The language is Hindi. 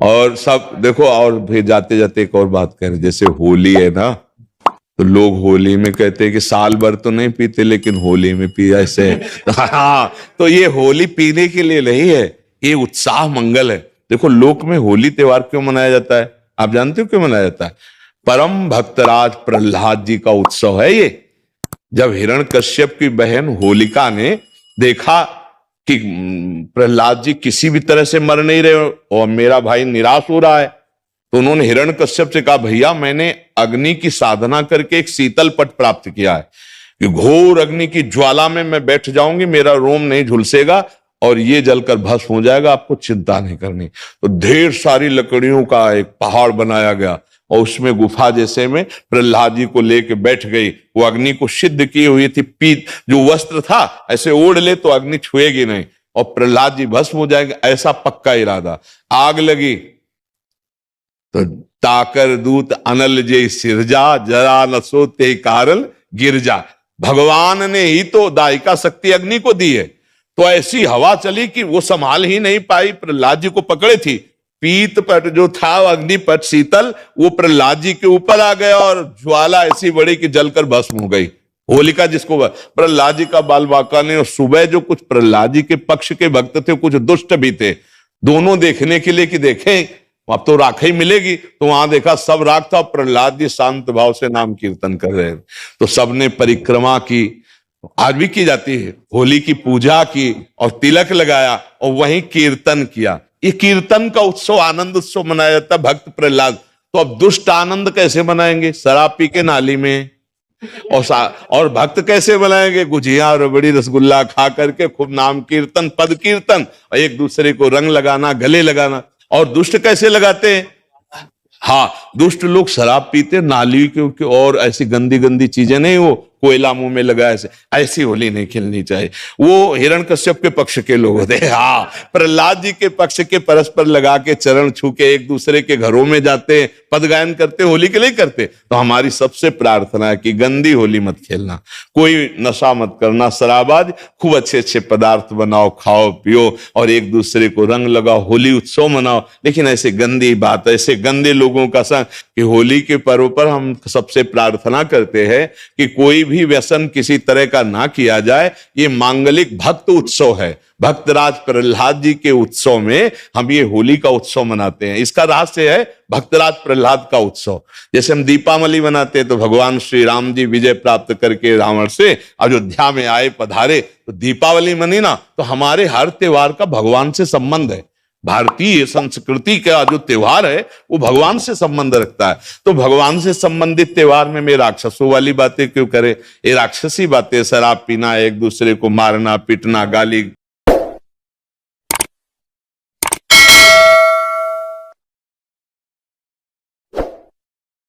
और सब देखो, और फिर जाते जाते एक और बात करें, जैसे होली है ना, तो लोग होली में कहते हैं कि साल भर तो नहीं पीते लेकिन होली में पिया ऐसे। हाँ, तो ये होली पीने के लिए नहीं है, ये उत्साह मंगल है। देखो लोक में होली त्योहार क्यों मनाया जाता है, आप जानते हो क्यों मनाया जाता है? परम भक्तराज प्रहलाद जी का उत्सव है ये। जब हिरण्यकश्यप की बहन होलिका ने देखा कि प्रहलाद जी किसी भी तरह से मर नहीं रहे और मेरा भाई निराश हो रहा है, तो उन्होंने हिरण्यकश्यप से कहा, भैया मैंने अग्नि की साधना करके एक शीतल पट प्राप्त किया है कि घोर अग्नि की ज्वाला में मैं बैठ जाऊंगी, मेरा रोम नहीं झुलसेगा और ये जलकर भस्म हो जाएगा, आपको चिंता नहीं करनी। तो ढेर सारी लकड़ियों का एक पहाड़ बनाया गया और उसमें गुफा जैसे में प्रहलाद जी को लेके बैठ गई। वो अग्नि को सिद्ध की हुई थी, पीत जो वस्त्र था ऐसे ओढ़ ले तो अग्नि छुएगी नहीं और प्रहलाद जी भस्म हो जाएंगे, ऐसा पक्का इरादा। आग लगी तो ताकर दूत अनल जे सिरजा, जरा न सोते कारण गिरजा। भगवान ने ही तो दायिका शक्ति अग्नि को दी है, तो ऐसी हवा चली कि वो संभाल ही नहीं पाई, प्रहलाद जी को पकड़े थी। पीत पट जो था अग्निपट शीतल, वो प्रहलाद जी के ऊपर आ गया और ज्वाला ऐसी बड़ी कि जलकर भस्म हो गई। होलिका जिसको प्रहलाद जी का बाल बांका ने, और सुबह जो कुछ प्रहलाद जी के पक्ष के भक्त थे कुछ दुष्ट भी थे, दोनों देखने के लिए कि देखें अब तो राख ही मिलेगी, तो वहां देखा सब राख था, प्रहलाद जी शांत भाव से नाम कीर्तन कर रहे हैं। तो सबने परिक्रमा की, आज भी की जाती है, होली की पूजा की और तिलक लगाया और वहीं कीर्तन किया। ये कीर्तन का उत्सव, आनंद उत्सव मनाया जाता है भक्त प्रहलाद। तो अब दुष्ट आनंद कैसे मनाएंगे? शराब पी के नाली में। और भक्त कैसे बनाएंगे? गुजिया रबड़ी रसगुल्ला खा करके खूब नाम कीर्तन पद कीर्तन और एक दूसरे को रंग लगाना, गले लगाना। और दुष्ट कैसे लगाते हैं? हाँ, दुष्ट लोग शराब पीते नाली के और ऐसी गंदी गंदी चीजें नहीं, वो कोयला मुंह में लगा ऐसी होली नहीं खेलनी चाहिए। वो हिरण्यकश्यप के पक्ष के लोग होते हैं। हाँ, प्रहलाद जी के पक्ष के परस्पर लगा के चरण छू के एक दूसरे के घरों में जाते, पद गायन करते, होली के लिए करते। तो हमारी सबसे प्रार्थना है कि गंदी होली मत खेलना, कोई नशा मत करना, शराबाज, खूब अच्छे अच्छे पदार्थ बनाओ, खाओ पियो और एक दूसरे को रंग लगाओ, होली उत्सव मनाओ। लेकिन ऐसे गंदी बात, ऐसे गंदे लोगों का संग कि होली के पर्व पर हम सबसे प्रार्थना करते हैं कि कोई भी व्यसन किसी तरह का ना किया जाए। ये मांगलिक भक्त उत्सव है, भक्तराज प्रहलाद जी के उत्सव में हम ये होली का उत्सव मनाते हैं। इसका रहस्य है भक्तराज प्रहलाद का उत्सव। जैसे हम दीपावली मनाते हैं तो भगवान श्री राम जी विजय प्राप्त करके रावण से अयोध्या में आए, पधारे, तो दीपावली मनी ना। तो हमारे हर त्योहार का भगवान से संबंध है। भारतीय संस्कृति का जो त्योहार है वो भगवान से संबंध रखता है। तो भगवान से संबंधित त्योहार में मैं राक्षसों वाली बातें क्यों करे? ये राक्षसी बातें, शराब पीना, एक दूसरे को मारना पीटना, गाली